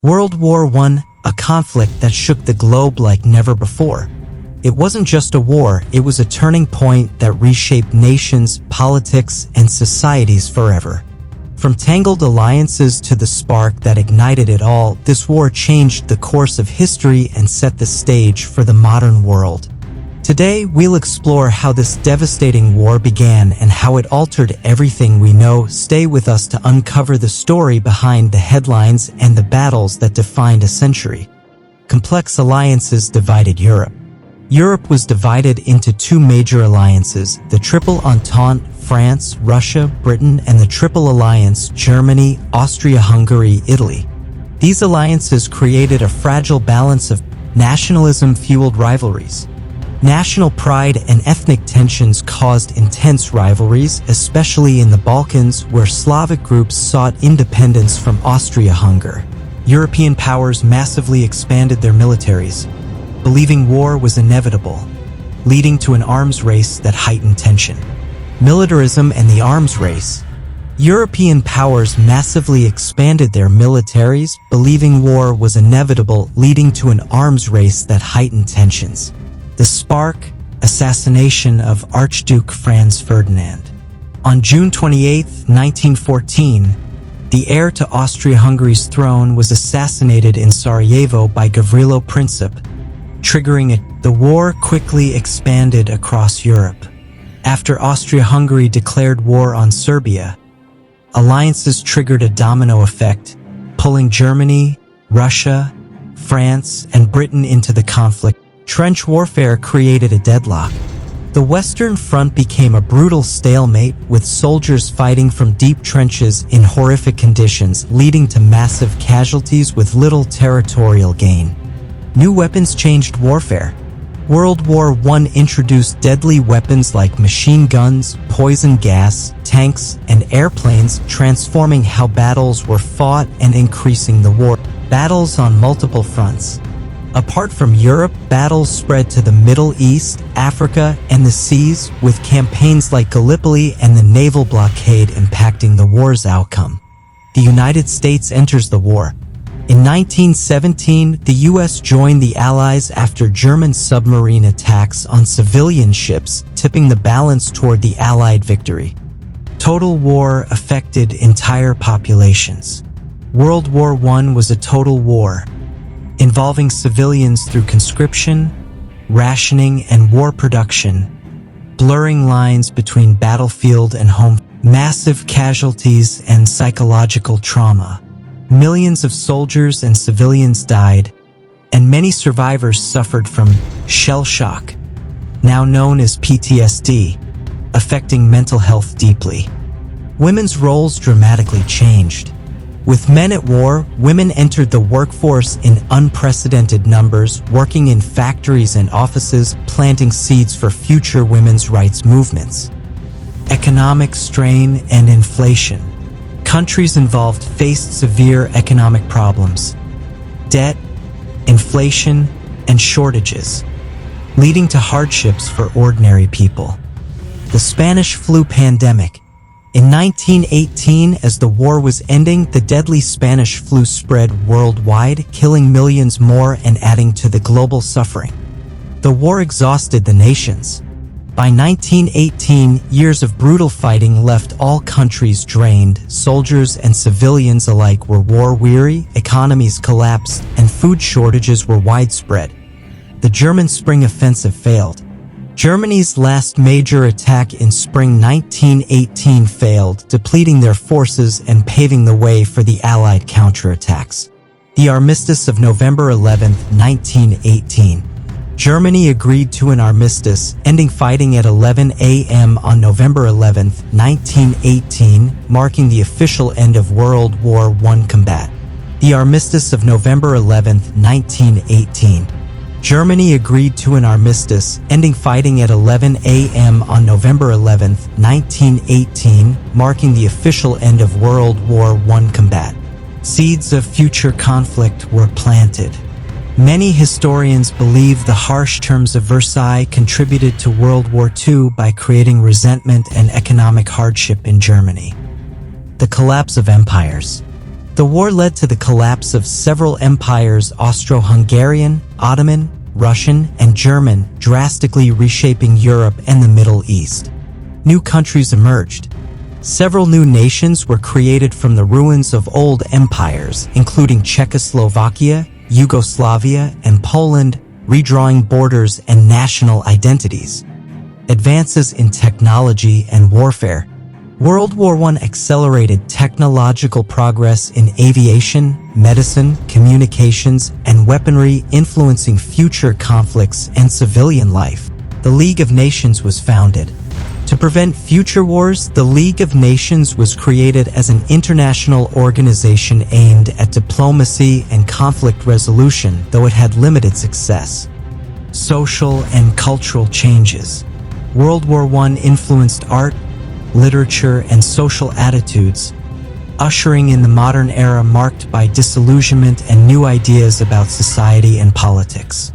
World War I, a conflict that shook the globe like never before. It wasn't just a war, it was a turning point that reshaped nations, politics, and societies forever. From tangled alliances to the spark that ignited it all, this war changed the course of history and set the stage for the modern world. Today, we'll explore how this devastating war began and how it altered everything we know. Stay with us to uncover the story behind the headlines and the battles that defined a century. Complex alliances divided Europe. Europe was divided into two major alliances, the Triple Entente, France, Russia, Britain, and the Triple Alliance, Germany, Austria-Hungary, Italy. These alliances created a fragile balance of nationalism-fueled rivalries. National pride and ethnic tensions caused intense rivalries, especially in the Balkans, where Slavic groups sought independence from Austria-Hungary. European powers massively expanded their militaries, believing war was inevitable, leading to an arms race that heightened tension. Militarism and the arms race. European powers massively expanded their militaries, believing war was inevitable, leading to an arms race that heightened tensions. The spark: assassination of Archduke Franz Ferdinand. On June 28, 1914, the heir to Austria-Hungary's throne was assassinated in Sarajevo by Gavrilo Princip, triggering it. The war quickly expanded across Europe. After Austria-Hungary declared war on Serbia, alliances triggered a domino effect, pulling Germany, Russia, France, and Britain into the conflict. Trench warfare created a deadlock. The Western Front became a brutal stalemate, with soldiers fighting from deep trenches in horrific conditions, leading to massive casualties with little territorial gain. New weapons changed warfare. World War I introduced deadly weapons like machine guns, poison gas, tanks, and airplanes, transforming how battles were fought and increasing the war. Battles on multiple fronts. Apart from Europe, battles spread to the Middle East, Africa, and the seas, with campaigns like Gallipoli and the naval blockade impacting the war's outcome. The United States enters the war. In 1917, the U.S. joined the Allies after German submarine attacks on civilian ships, tipping the balance toward the Allied victory. Total war affected entire populations. World War I was a total war, involving civilians through conscription, rationing, and war production, blurring lines between battlefield and home. Massive casualties and psychological trauma. Millions of soldiers and civilians died, and many survivors suffered from shell shock, now known as PTSD, affecting mental health deeply. Women's roles dramatically changed. With men at war, women entered the workforce in unprecedented numbers, working in factories and offices, planting seeds for future women's rights movements. Economic strain and inflation. Countries involved faced severe economic problems, debt, inflation, and shortages, leading to hardships for ordinary people. The Spanish flu pandemic. In 1918, as the war was ending, the deadly Spanish flu spread worldwide, killing millions more and adding to the global suffering. The war exhausted the nations. By 1918, years of brutal fighting left all countries drained. Soldiers and civilians alike were war-weary, economies collapsed, and food shortages were widespread. The German Spring Offensive failed. Germany's last major attack in spring 1918 failed, depleting their forces and paving the way for the Allied counterattacks. The Armistice of November 11, 1918. Germany agreed to an armistice, ending fighting at 11 a.m. on November 11, 1918, marking the official end of World War I combat. The Armistice of November 11, 1918. Germany agreed to an armistice, ending fighting at 11 a.m. on November 11, 1918, marking the official end of World War I combat. Seeds of future conflict were planted. Many historians believe the harsh terms of Versailles contributed to World War II by creating resentment and economic hardship in Germany. The collapse of empires. The war led to the collapse of several empires: Austro-Hungarian, Ottoman, Russian, and German, drastically reshaping Europe and the Middle East. New countries emerged. Several new nations were created from the ruins of old empires, including Czechoslovakia, Yugoslavia, and Poland, redrawing borders and national identities. Advances in technology and warfare. World War I accelerated technological progress in aviation, medicine, communications, and weaponry, influencing future conflicts and civilian life. The League of Nations was founded. To prevent future wars, the League of Nations was created as an international organization aimed at diplomacy and conflict resolution, though it had limited success. Social and cultural changes. World War I influenced art, literature, and social attitudes, ushering in the modern era marked by disillusionment and new ideas about society and politics.